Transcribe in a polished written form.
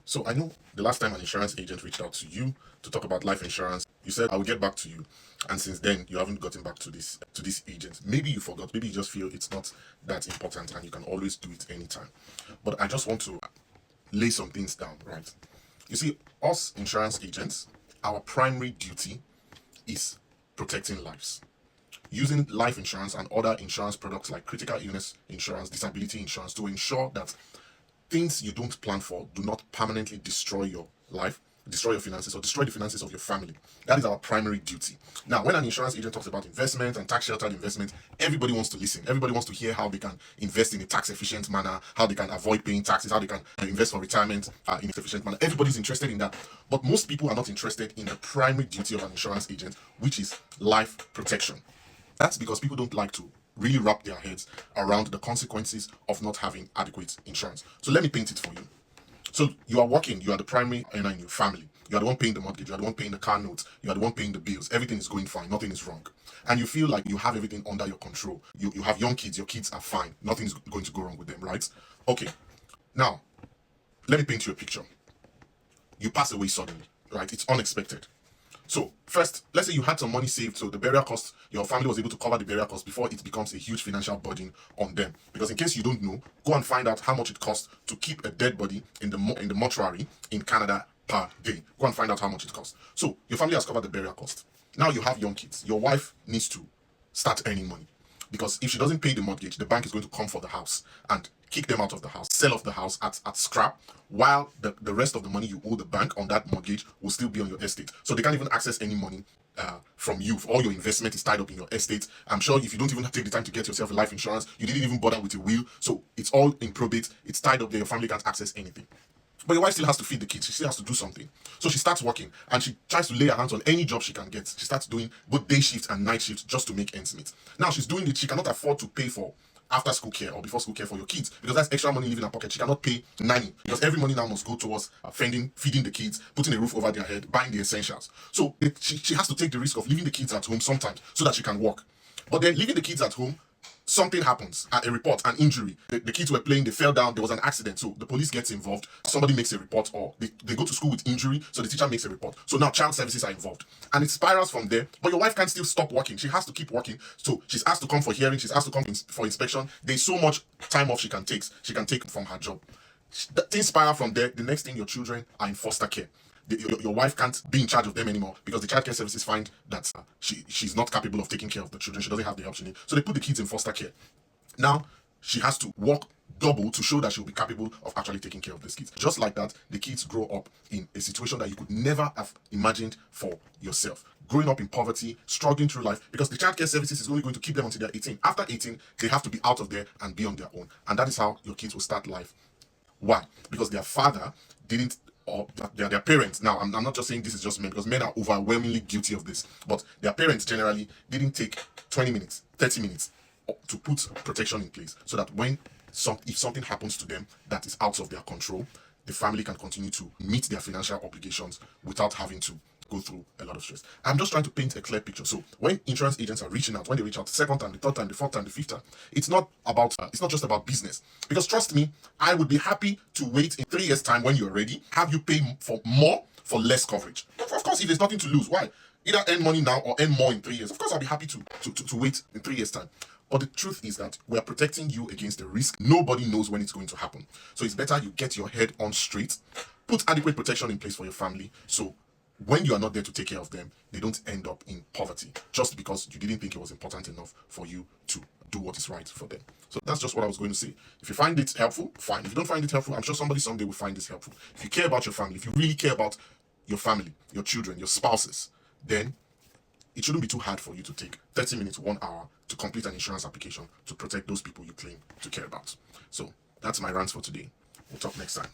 So I know the last time an insurance agent reached out to you to talk about life insurance, you said I will get back to you. And since then you haven't gotten back to this agent. Maybe you forgot, maybe you just feel it's not that important and you can always do it anytime. But I just want to lay some things down, right? You see, us insurance agents, our primary duty is protecting lives. Using life insurance and other insurance products like critical illness insurance, disability insurance to ensure that things you don't plan for do not permanently destroy your life, destroy your finances, or destroy the finances of your family. That is our primary duty. Now, when an insurance agent talks about investment and tax sheltered investment, everybody wants to listen. Everybody wants to hear how they can invest in a tax efficient manner, how they can avoid paying taxes, how they can invest for retirement in a efficient manner. Everybody's interested in that. But most people are not interested in the primary duty of an insurance agent, which is life protection. That's because people don't like to really wrap their heads around the consequences of not having adequate insurance. So let me paint it for you. So you are working, you are the primary earner in your family. You are the one paying the mortgage, you are the one paying the car notes, you are the one paying the bills. Everything is going fine, nothing is wrong. And you feel like you have everything under your control. You have young kids, your kids are fine. Nothing is going to go wrong with them, right? Okay. Now, let me paint you a picture. You pass away suddenly, right? It's unexpected. So first, let's say you had some money saved, so the burial cost, your family was able to cover the burial cost before it becomes a huge financial burden on them. Because in case you don't know, go and find out how much it costs to keep a dead body in the mortuary in Canada per day. Go and find out how much it costs. So your family has covered the burial cost. Now you have young kids. Your wife needs to start earning money. Because if she doesn't pay the mortgage, the bank is going to come for the house and kick them out of the house, sell off the house at scrap, while the rest of the money you owe the bank on that mortgage will still be on your estate. So they can't even access any money from you. All your investment is tied up in your estate. I'm sure if you don't even take the time to get yourself a life insurance, you didn't even bother with a will. So it's all in probate. It's tied up there. Your family can't access anything. But your wife still has to feed the kids. She still has to do something. So she starts working and she tries to lay her hands on any job she can get. She starts doing both day shifts and night shifts just to make ends meet. Now she's doing it. She cannot afford to pay for after school care or before school care for your kids because that's extra money leaving her pocket. She cannot pay nanny because every money now must go towards feeding the kids, putting a roof over their head, buying the essentials. So she has to take the risk of leaving the kids at home sometimes so that she can work. But then leaving the kids at home, something happens, a report, an injury. The kids were playing, they fell down, there was an accident. So the police gets involved, somebody makes a report, or they go to school with injury, so the teacher makes a report. So now child services are involved. And it spirals from there, but your wife can't still stop working. She has to keep working. So she's asked to come for hearing, she's asked to come for inspection. There's so much time off she can take from her job. Things spiral from there. The next thing, your children are in foster care. Your wife can't be in charge of them anymore because the childcare services find that she's not capable of taking care of the children. She doesn't have the help she needs. So they put the kids in foster care. Now, she has to work double to show that she'll be capable of actually taking care of these kids. Just like that, the kids grow up in a situation that you could never have imagined for yourself. Growing up in poverty, struggling through life, because the childcare services is only going to keep them until they're 18. After 18, they have to be out of there and be on their own. And that is how your kids will start life. Why? Because their father didn't, or their parents. Now, I'm not just saying this is just men, because men are overwhelmingly guilty of this, but their parents generally didn't take 20 minutes, 30 minutes to put protection in place so that if something happens to them that is out of their control, the family can continue to meet their financial obligations without having to go through a lot of stress. I'm just trying to paint a clear picture. So when insurance agents are reaching out, when they reach out the second time, the third time, the fourth time, the fifth time, it's not just about business. Because trust me, I would be happy to wait in 3 years' time when you're ready, have you pay for more for less coverage. Of course, if there's nothing to lose, why? Either earn money now or earn more in 3 years. Of course, I'll be happy to wait in 3 years' time. But the truth is that we're protecting you against the risk. Nobody knows when it's going to happen. So it's better you get your head on straight, put adequate protection in place for your family. So when you are not there to take care of them, they don't end up in poverty just because you didn't think it was important enough for you to do what is right for them. So that's just what I was going to say. If you find it helpful, fine. If you don't find it helpful, I'm sure somebody someday will find this helpful. If you care about your family, if you really care about your family, your children, your spouses, then it shouldn't be too hard for you to take 30 minutes, 1 hour to complete an insurance application to protect those people you claim to care about. So that's my rant for today. We'll talk next time.